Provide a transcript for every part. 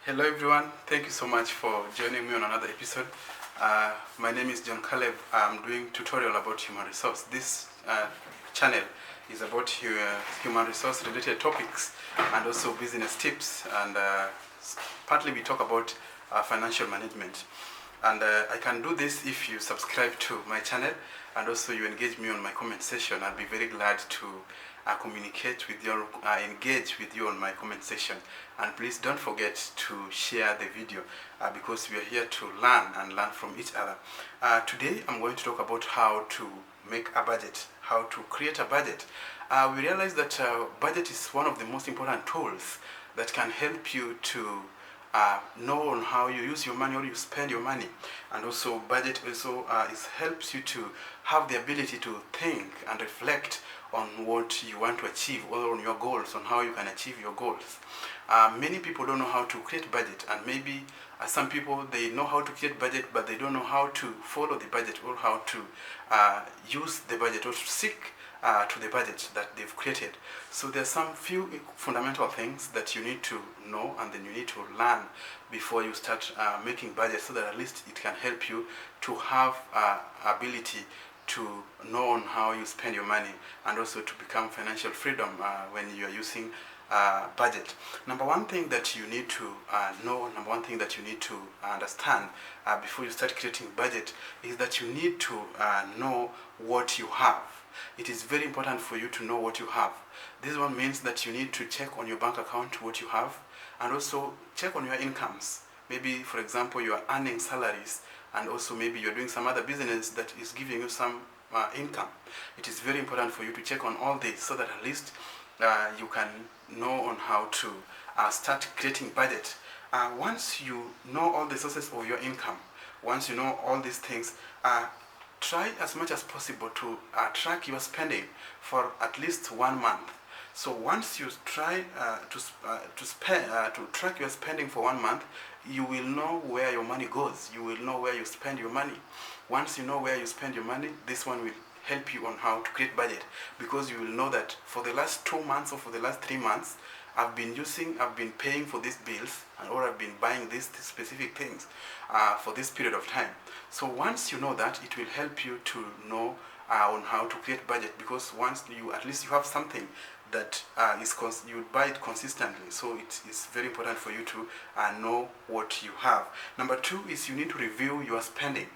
Hello everyone, thank you so much for joining me on another episode. My name is John Caleb. I'm doing tutorial about human resource. This channel is about human resource related topics and also business tips, and partly we talk about financial management. And I can do this if you subscribe to my channel and also you engage me on my comment section. I'll be very glad to communicate with you, engage with you on my comment section. And please don't forget to share the video because we are here to learn and learn from each other. Today I'm going to talk about how to make a budget, how to create a budget. We realize that budget is one of the most important tools that can help you to know on how you use your money or you spend your money. And also budget also helps you to have the ability to think and reflect on what you want to achieve or on your goals, on how you can achieve your goals. Many people don't know how to create budget, and maybe some people, they know how to create budget but they don't know how to follow the budget or how to use the budget or to stick to the budget that they've created. So there's some few fundamental things that you need to know and then you need to learn before you start making budget, so that at least it can help you to have ability to know on how you spend your money and also to become financial freedom when you are using budget. Number one thing that you need to know, number one thing that you need to understand before you start creating budget is that you need to know what you have. It is very important for you to know what you have. This one means that you need to check on your bank account what you have and also check on your incomes. Maybe, for example, you are earning salaries and also maybe you're doing some other business that is giving you some income. It is very important for you to check on all this so that at least you can know on how to start creating budget. Once you know all the sources of your income, once you know all these things, try as much as possible to track your spending for at least 1 month. So once you try to track your spending for 1 month, you will know where your money goes. You will know where you spend your money. Once you know where you spend your money, this one will help you on how to create budget, because you will know that for the last 2 months or for the last 3 months, I've been paying for these bills, or I've been buying these specific things for this period of time. So once you know that, it will help you to know on how to create budget, because once you at least you have something that you buy it consistently. So it is very important for you to know what you have. Number two is you need to review your spending.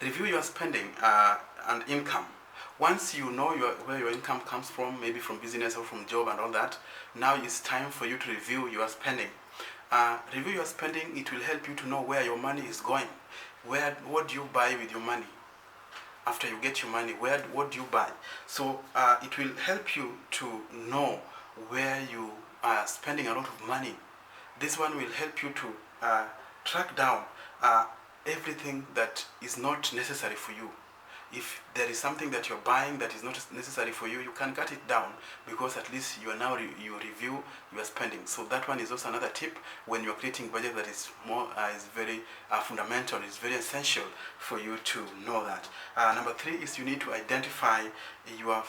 Review your spending and income. Once you know where your income comes from, maybe from business or from job and all that, now it's time for you to review your spending. Review your spending, it will help you to know where your money is going. What do you buy with your money? After you get your money, what do you buy? So it will help you to know where you are spending a lot of money. This one will help you to track down everything that is not necessary for you. If there is something that you're buying that is not necessary for you, you can cut it down, because at least you are now you review your spending. So that one is also another tip when you're creating budget that is is very fundamental. It's very essential for you to know that. Number three is you need to identify your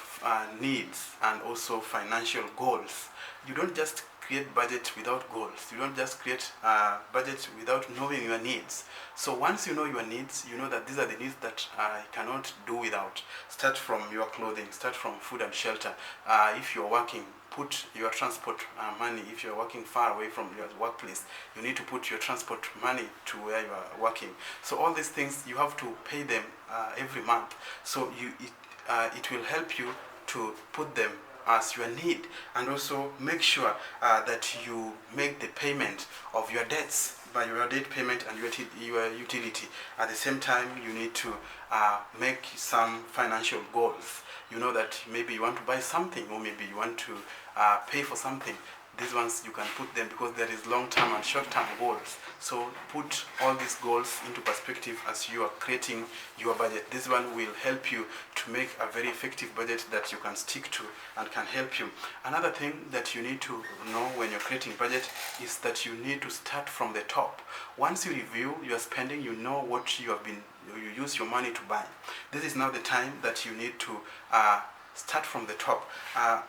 needs and also financial goals. You don't just create budget without goals. You don't just create budget without knowing your needs. So once you know your needs, you know that these are the needs that I cannot do without. Start from your clothing, start from food and shelter. If you're working, put your transport money. If you're working far away from your workplace, you need to put your transport money to where you are working. So all these things, you have to pay them every month. So it will help you to put them as your need, and also make sure that you make the payment of your debts by your debt payment and your utility. At the same time, you need to make some financial goals. You know that maybe you want to buy something, or maybe you want to pay for something. These ones you can put them, because there is long-term and short-term goals. So put all these goals into perspective as you are creating your budget. This one will help you to make a very effective budget that you can stick to and can help you. Another thing that you need to know when you're creating budget is that you need to start from the top. Once you review your spending, you know what you use your money to buy. This is now the time that you need to start from the top.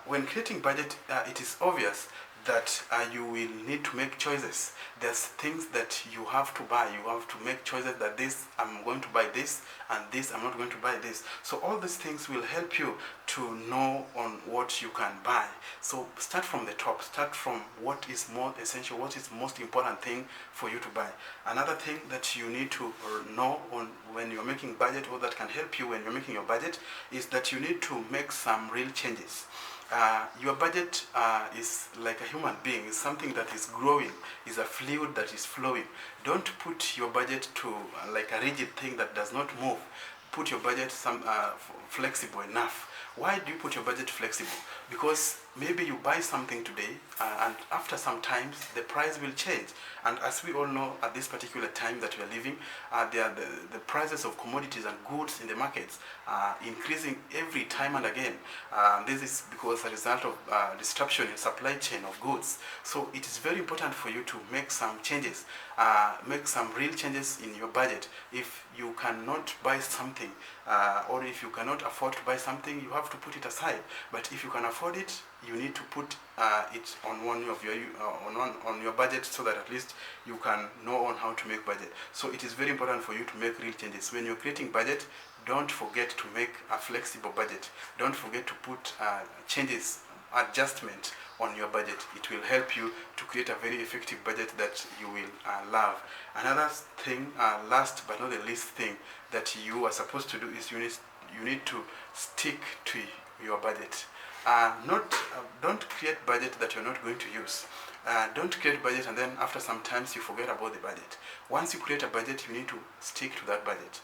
When creating budget, it is obvious that you will need to make choices. There's things that you have to buy. You have to make choices that this, I'm going to buy this, and this, I'm not going to buy this. So all these things will help you to know on what you can buy. So start from the top. Start from what is more essential, what is most important thing for you to buy. Another thing that you need to know on when you're making budget, or that can help you when you're making your budget, is that you need to make some real changes. Your budget is like a human being, is something that is growing, is a fluid that is flowing. Don't put your budget to like a rigid thing that does not move. Put your budget flexible enough. Why do you put your budget flexible? Because maybe you buy something today and after some times the price will change. And as we all know, at this particular time that we are living, the prices of commodities and goods in the markets are increasing every time and again. This is because a result of disruption in supply chain of goods. So it is very important for you to make some changes, make some real changes in your budget. If you cannot buy something, or if you cannot afford to buy something, you have to put it aside. But if you can afford it, you need to put it on one of your on your budget, so that at least you can know on how to make budget. So it is very important for you to make real changes when you're creating budget. Don't forget to make a flexible budget. Don't forget to put changes, adjustment on your budget. It will help you to create a very effective budget that you will love. Another thing, last but not the least thing that you are supposed to do is you need to stick to your budget. Don't create budget that you're not going to use. Don't create budget and then after some times you forget about the budget. Once you create a budget, you need to stick to that budget,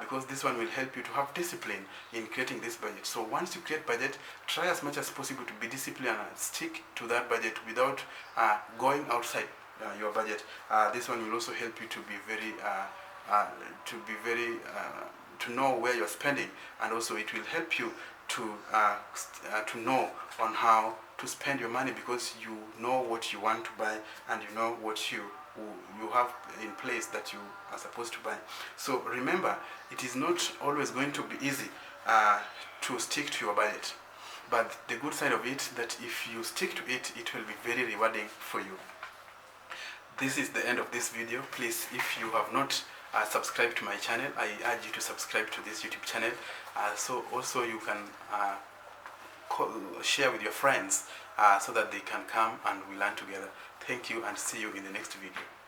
because this one will help you to have discipline in creating this budget. So once you create budget, try as much as possible to be disciplined and stick to that budget without going outside your budget. This one will also help you to be very to know where you're spending, and also it will help you to know on how to spend your money, because you know what you want to buy and you know what you have in place that you are supposed to buy. So remember, it is not always going to be easy to stick to your budget, but the good side of it, that if you stick to it, it will be very rewarding for you. This is the end of this video. Please, if you have not subscribed to my channel, I urge you to subscribe to this YouTube channel, so also you can share with your friends, so that they can come and we learn together. Thank you, and see you in the next video.